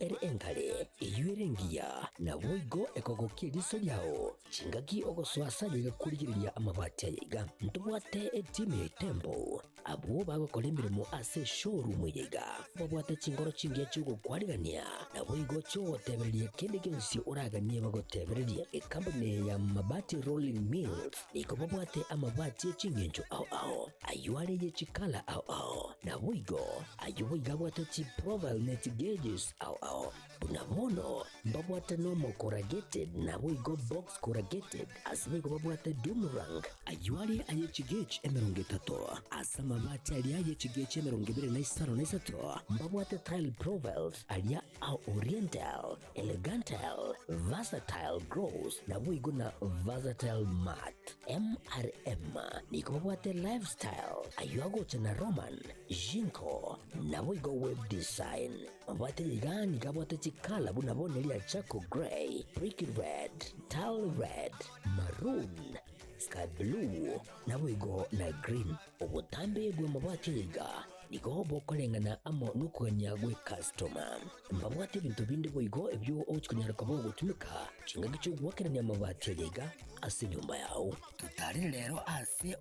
ere engale iyuerengia na boigo ekogokiriso yao chingaki ogoswasa yiga kurigiriria amabati yiga ntubwate etime tembo abo bagokora imirimo ase showroom yiga babwate chingoro chingia chugo kwarigania na boigo cho tebereria kende gensi uraganie bagotebereria company ya mabati rolling mills niko babwate amabati chingenjo ao ayuare ye chikala ao na boigo ayuiga bwate chi profile net gauges ao unamono babwate normal corrugated na boigo box corrugated asibigo babwate boomerang ayuare aye chigage emerongetato asa mabati ali aye chigage emerongibire na isano na isato babwate tile profiles alia au oriental elegantal versatile gross na boigo na versatile mat MRM niko babwate lifestyle ayuago chana roman jinko na boigo web design babwate yigani kabwate chikala bunabone lia chaco gray brick red tile red maroon sky blue na boigo na green obutambe gwe mabwate yiga niko bokolengana amo nukuganya gwe customer mbabwate bintu bindi boigo ebyo ochikunyara kabo gutumika chinga gicho gwakeranya mabwate yiga ase nyumba yao tutari rero ase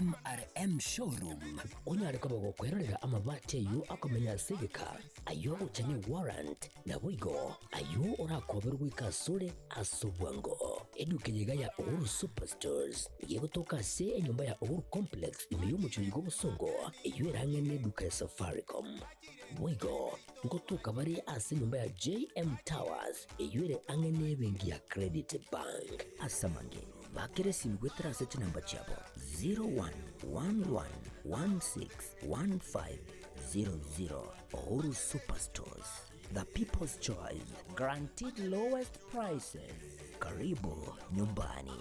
MRM showroom onyare kabo gukwerera amabwate yu akomenya segeka ayo uchanye warrant na boigo ayo orakoberwa ikasure asubwango eduke yiga ya Uhuru Superstores yego toka se enyumba ya Uhuru Complex imiyo muchuyigo busongo iyo erangene duka ya Safaricom boigo ngotuka bari ase nyumba ya JM Towers iyo ere angene bengi ya Credit Bank asamange bakere simgwe trase chinamba chabo 0111161500 Uhuru Superstores, the people's choice, guaranteed lowest prices. Karibu nyumbani.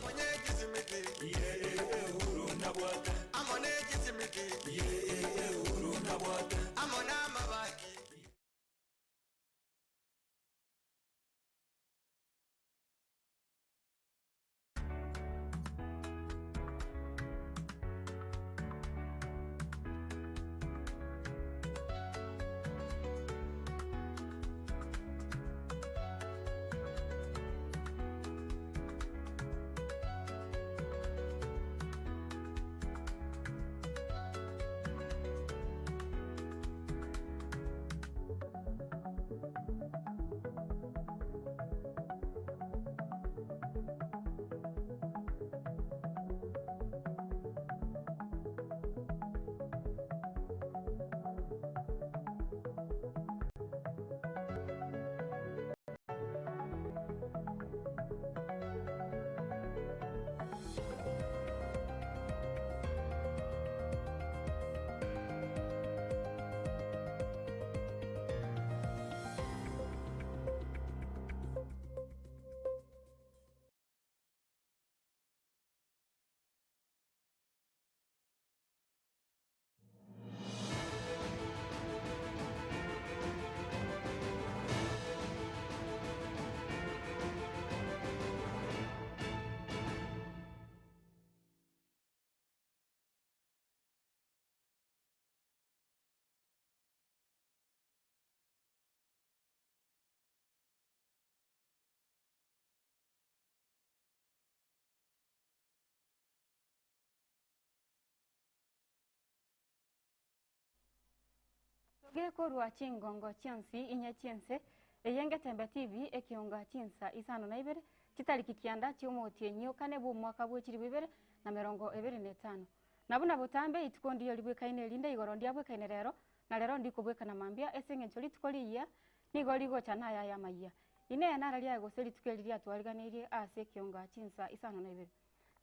Gekorwa chingongo chiansi inya chiense Getembe TV Ekeonga Chinsa Isano na Ibere kitariki kianda cy'umutenyo kane bu mwaka bw'ikiri bibere na 2025 nabuna butambe itikondi yo libwe kaine linde igoro ndiabwe kaine rero na rero ndikubweka na mambia esenge ncholi tukoliya nigoli go chana ya maiya ine yanara lya go seli tukeliria twaliganirie ase Ekeonga Chinsa Isano na Ibere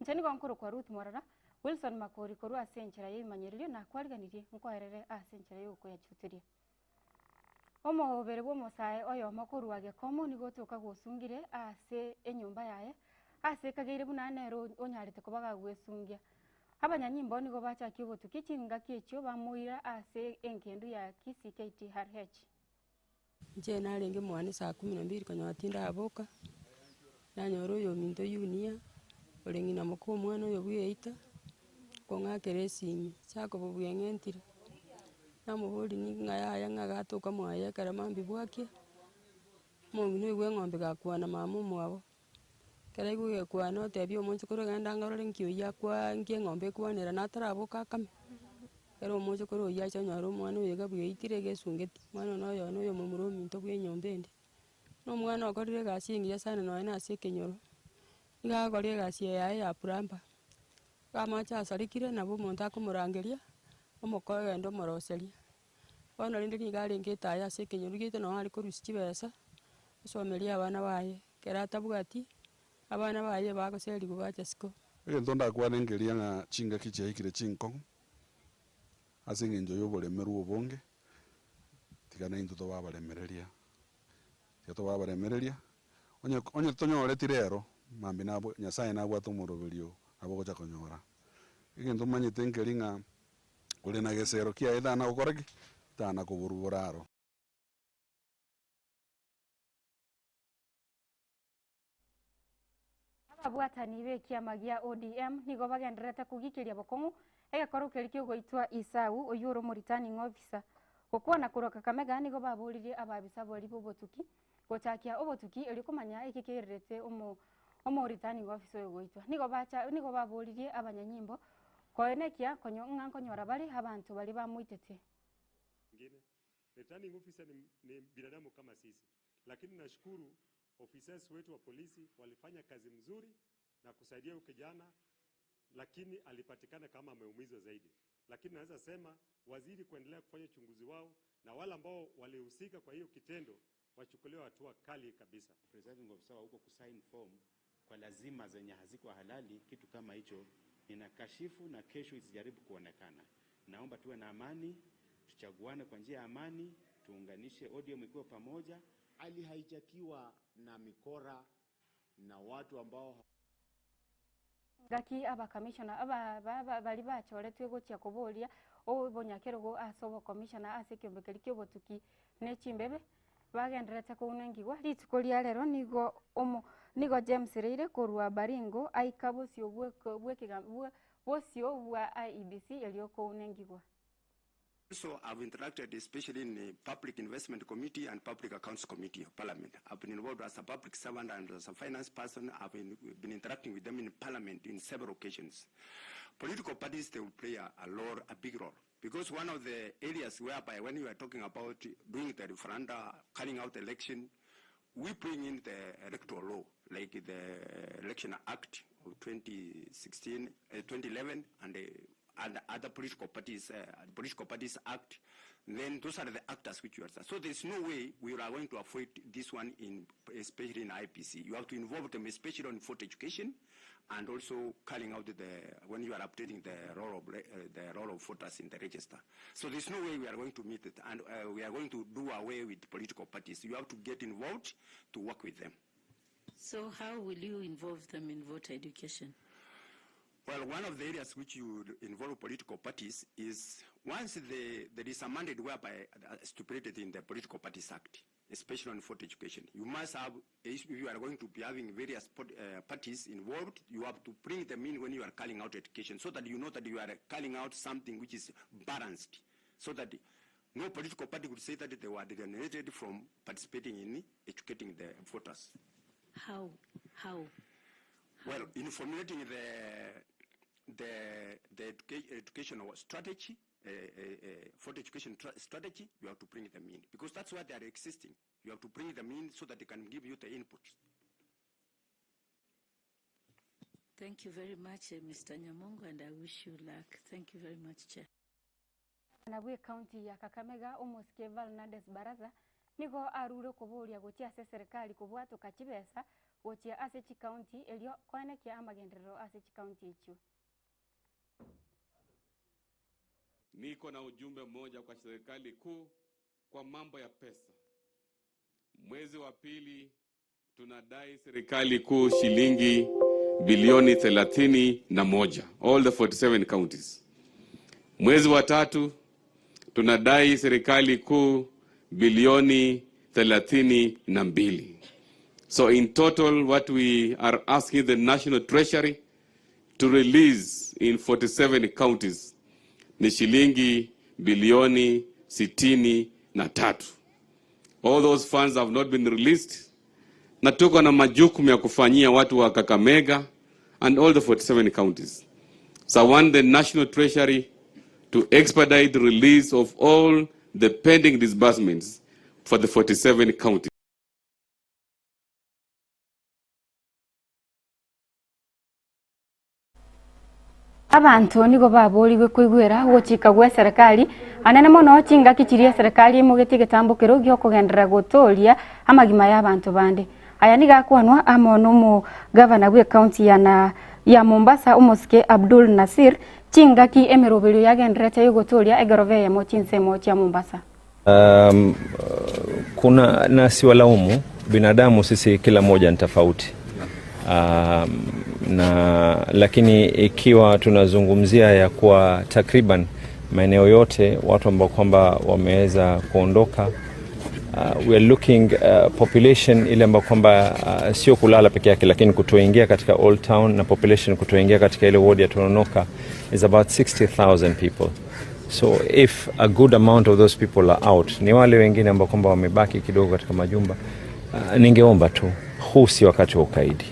nchani gonkuru kwa Ruth Morara Wilson Makori korwa senchera yimanyererio na kwaliganirie nkwerere asenchera yo kuyachuteria Omo bere bo mosae oyo makuru age komo ni gotoka gusungire ase enyumba yaye ase kageire bunane ro onyarite kubaga gwesungia abanyanyimbo ni go bacha kibotu kichinga kicho bamuira ase enkendu ya Kisii KTRH je narenge mwana saa 12 kanyatinda aboka nanyoro yo minto yunia olengina moko mwana yo buyita konga keresini chako bubuyengentire namubuli ni ngaya yanga gatoka mwaya karamambi bwake Mungu ni ng'ombe gakwana mamu mwabo. Kera iguye kwana otebi omonche koro genda ngorore nkio yakwa nkie ng'ombe kwanera nataraboka kame. Kera omonche koro yacha nyoro omwana oyo gabweitire gesungeti. Mwana noyo noyo momuro ominto bwe nyombendi. No mwana okorire egasi engiya sana noe nase ekenyoro. Iga akorire egasi yaye ya plumber. Gamacha asarikire nabo omonto akomorangeria omokoe genda omoroseria. Bono rende niga arenge etae ase ekenyoro gete no ari korusia chibesa osomeria abana baye. Kera atabwati abana baye bagoseriwa bacha siko. Egento ndakwana engeria ng'a chingaki chiaikire chinkong'u ase eng'encho ya oboremeru obonge tigana into tobabaremereria onye tonyoreti rero mambi nabo Nyasaye nabwate omoroberio abogocha konyora. Egento manyete nkeri ng'a ore na gesero kiaye thana gokora ki thana koboru boraro. Abwatani be kiama gia ODM nigo bagenderete kugikiria bokong'u egekoro keri kiogoitwa Isau oyuro returning officer gokwana kuroka Kakamega nigo baburirie ababisa bori bobotuki gochakia obotuki eri komanya ekikirete omo returning officer oyogoitwa nigo baburirie abanyanyimbo koenekia ng'a nkonyora bari abantu bari bamuitete. Returning officer ni binadamu kama sisi, lakini nashukuru officers wetu wa polisi walifanya kazi mzuri na kusaidia huyo kijana, lakini alipatikana kama ameumizwa zaidi. Lakini naweza sema waziri kuendelea kufanya uchunguzi wao na wale ambao walihusika kwa hiyo kitendo wachukuliwe hatua kali kabisa. Presiding officer huko kusign form kwa lazima zenye haziko halali, kitu kama hicho ninakashifu na kesho isijaribu kuonekana. Naomba tuwe na amani, tuchaguane kwa njia ya amani, tuunganishe ODM ikiwa pamoja. Alihaijakiwa na mikora na watu ambao Gaki aba commissioner aba bali bachoretwe gochia koboria obonyakerogo asobo commissioner ase kiombekeri kiobotuki ne chimbebe bagenderete kounengigwa ritukoria rero nigo James Reire korwa Baringo aikabosio bosio bwa IEBC elio kounengigwa. Also, I've interacted especially in the Public Investment Committee and Public Accounts Committee of Parliament. I've been involved as a public servant and as a finance person. I've been interacting with them in Parliament in several occasions. Political parties, they will play a big role. Because one of the areas whereby when you are talking about doing the referenda, carrying out election, we bring in the electoral law, like the Election Act of 2011, and other political parties act, then those are the actors which you are. So there's no way we are going to avoid this one, especially in IPC. You have to involve them, especially on vote education, and also carrying out when you are updating the role of voters in the register. So there's no way we are going to meet it, and we are going to do away with political parties. You have to get involved to work with them. So how will you involve them in voter education? Well, one of the areas which you involve political parties is once there is a mandate whereby stipulated in the Political Parties Act, especially on vote education. You must have, if you are going to be having various parties involved, you have to bring them in when you are carrying out education so that you know that you are carrying out something which is balanced, so that no political party would say that they were denigrated from participating in educating the voters. How? Well, in formulating the educational strategy, for the education strategy, you have to bring them in because that's why they are existing. You have to bring them in so that they can give you the input. Thank you very much, Mr. Nyamongo, and I wish you luck. Thank you very much, Chair. Nabwe county ya Kakamega omoske Valnades Baraza nigo arure kuburia gotia ase serikali kubwato kachibesa gotia ase chi county elio kwanekia amagenderero ase chi county ichu. Niko na ujumbe mmoja kwa serikali kuu kwa mambo ya pesa. Mwezi wa pili tunadai serikali kuu shilingi bilioni 31, all the 47 counties. Mwezi wa tatu tunadai serikali kuu bilioni 32. So in total what we are asking the National Treasury to release in 47 counties ni shilingi bilioni 63. All those funds have not been released. Na tuko na majukumu ya kufanyia watu wa Kakamega and all the 47 counties. So I want the National Treasury to expedite the release of all the pending disbursements for the 47 counties. Abantu nigo baburiwe kwigwira guchika gwa serikali anene mono chinga kichiria serikali mugeti getambukiro gyo kugendera gutoria amagima y'abantu bande aya nigakwanwa amono mu governor we county ya Mombasa umuske Abdul Nasir chinga ki emerobelio yagenderete yugotoria egarove ya mochinse mocha Mombasa. Kuna nasi walaumu binadamu, sisi kila moja ni tofauti. Lakini ikiwa tunazungumzia ya kwa takriban maeneo yote watu ambao kwamba wameweza kuondoka, we are looking population ile ambao kwamba sio kulala peke yake, lakini kutoingia katika Old Town na population kutoingia katika ile ward ya Tononoka is about 60,000 people. So if a good amount of those people are out, ni wale wengine ambao kwamba wamebaki kidogo katika majumba, ningeomba tu, huu si wakati wa ukaidi.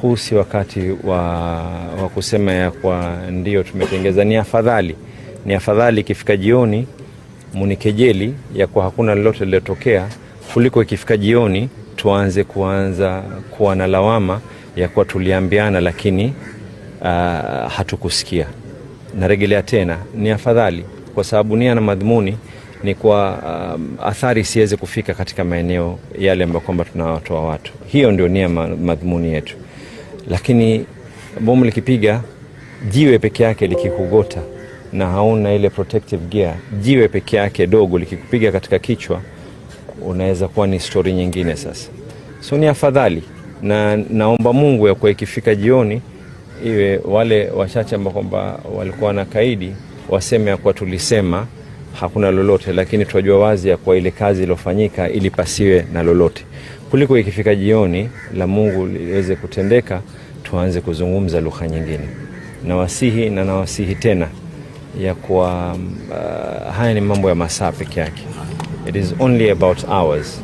Huu si wakati wa kusema ya kwa ndio tumetengeza. Ni afadhali ikifika jioni munikejeli ya kwa hakuna lolote lilotokea, kuliko ikifika jioni tuanze kuwa na lawama ya kwa tuliambiana lakini hatukusikia. Narejelea tena, ni afadhali, kwa sababu nia na madhumuni ni kwa athari siweze kufika katika maeneo yale ambayo kwamba tunawatoa watu. Hiyo ndio nia madhumuni yetu. Lakini bomu likipiga, jiwe peke yake likikugota na hauna ile protective gear, jiwe peke yake dogo likikupiga katika kichwa, unaweza kuwa ni story nyingine sasa. So ni afadhali, na naomba Mungu ya kwa ikifika jioni iwe wale wachache ambao kwamba walikuwa na kaidi waseme ya kwa tulisema hakuna lolote, lakini tunajua wazi ya kwa ile kazi iliyofanyika ili pasiwe na lolote, kuliko ikifika jioni la Mungu liweze kutendeka tuanze kuzungumza lugha nyingine. Nawasihi tena ya kwa haya ni mambo ya masaa peke yake. It is only about hours,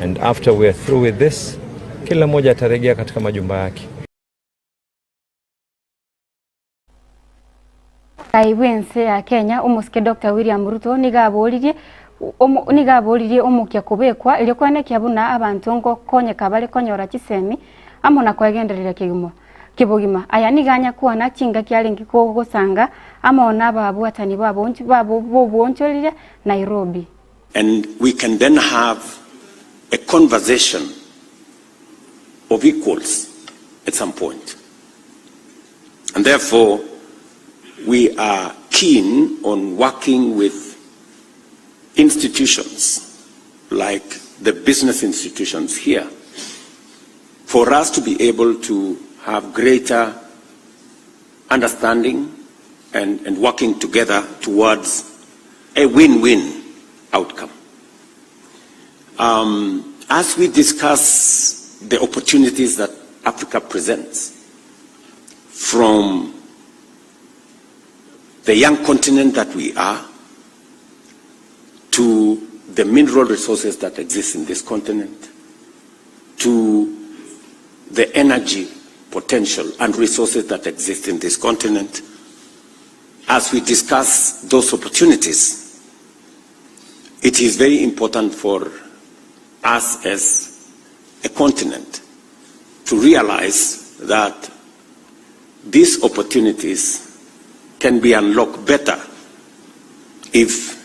and after we are through with this, kila mmoja atarejea katika majumba yake. Kaiwense ya Kenya umuske Dr. William Ruth nigaburirie umukia kubekwa ile kwane kyabuna abantu ngo konye kabale konyora kisemi amona kwagenderera kibugima aya niganya kuana chinga kyalengi ko gusanga amona babu atani babo bonchorire Nairobi. And we can then have a conversation of equals at some point. And therefore we are keen on working with institutions like the business institutions here for us to be able to have greater understanding and working together towards a win-win outcome. As we discuss the opportunities that Africa presents, from the young continent that we are, to the mineral resources that exist in this continent, to the energy potential and resources that exist in this continent, as we discuss those opportunities, it is very important for us as a continent to realize that these opportunities can be unlocked better if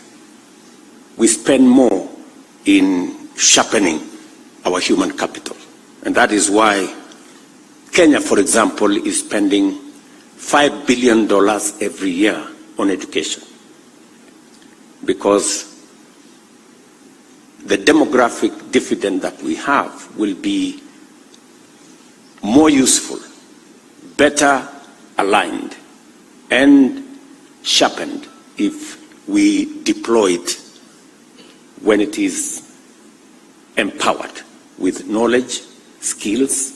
we spend more in sharpening our human capital. And that is why Kenya, for example, is spending $5 billion every year on education, because the demographic dividend that we have will be more useful, better aligned, and sharpened if we deploy it when it is empowered with knowledge, skills.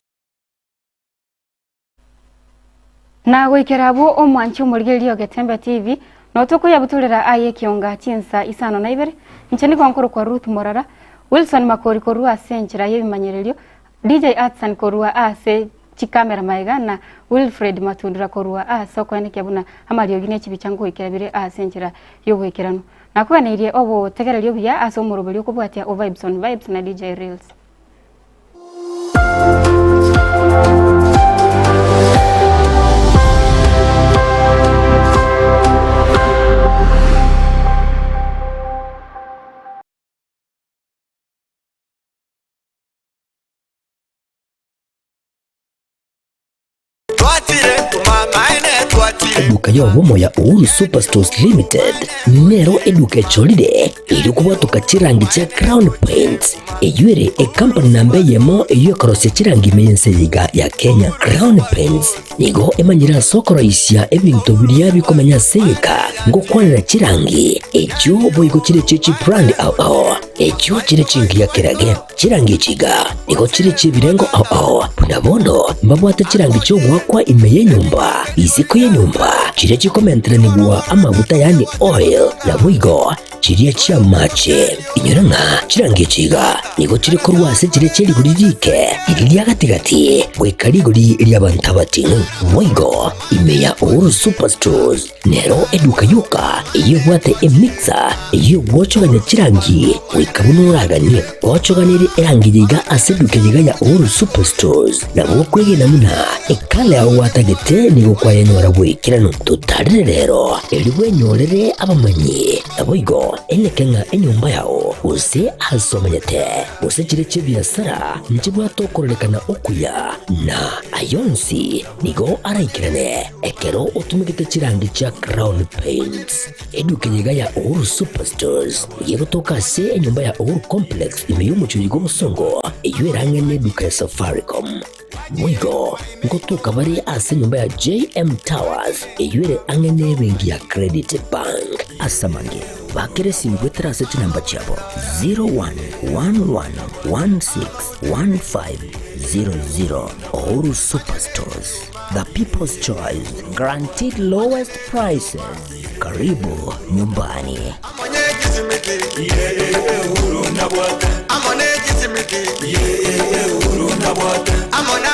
Na gwikirabo omwanchi omurigerio Getembe TV no tukuya butulira Ekeonga Chinsa Isano na Ibere ncheni kwa nkuru kwa Ruth Morara Wilson Makori korua asenchira yebimanyererio, DJ Atsan korua ase chikamera maiga na Wilfred Matundura korua ase okweneke buna amario gine chibichango ikirabire asenchira yobwekerano. Nakwaneirie obo tegererio bia ase omuroberi okubwatia o vibes on vibes na DJ Reels. Eduka yobomo ya Uhuru Superstores Limited nero eduka cholide ili kubwatuka chirangi cha Crown Paints eyuere company nambe yemo eyokorose chirangi mense yiga ya Kenya. Crown Paints nigo emanyira sokoro isya ebintu biria bikomanya seka ngo kwanira chirangi echo boyiko chire chichi brand ao echo chire chingi ya kirage chirangi chiga nigo chire chibirengo ao punabono mbabwata chirangi cyo gwakwa imeye nyumba iziko ya nyumba chire chikomentera nibwa amavuta yani oil na bwigo chiriya chia mache inyoranga chirangi chiga nigo chire korwase chire cheri guririke iriya gatigati gwekari guri iriya bantabati bwigo imeya Uhuru Superstores nero eduka yuka iyo bwate emixer iyo bwochoganya chirangi wikabunuraganye bwochoganire erangi yiga aseduke yiga ya Uhuru Superstores na bwokwege namuna ekale aho watagete nigo kwayanyora bwikirano tutarire rero eliwe nyorere abamanyi na bwigo enekenga enyumba yao use asomanyete use chire chebiasara nchibwa tokorelekana okuya na ayonsi nigo araikirane ekero utumikite chirangi cha Crown Paints eduke yiga ya Uhuru Superstores yego tokase enyumba ya Uhuru Complex imeyumucho yigo musongo eyuerange neduka ya Safaricom mwigo ngotuka bari ase nyumba ya JM Towers eyuere angene bengi ya Credit Bank asamange bakere simgwetera ase namba chabo 0111161500. Uhuru Superstores, the people's choice, guaranteed lowest prices. Karibu nyumbani. Amone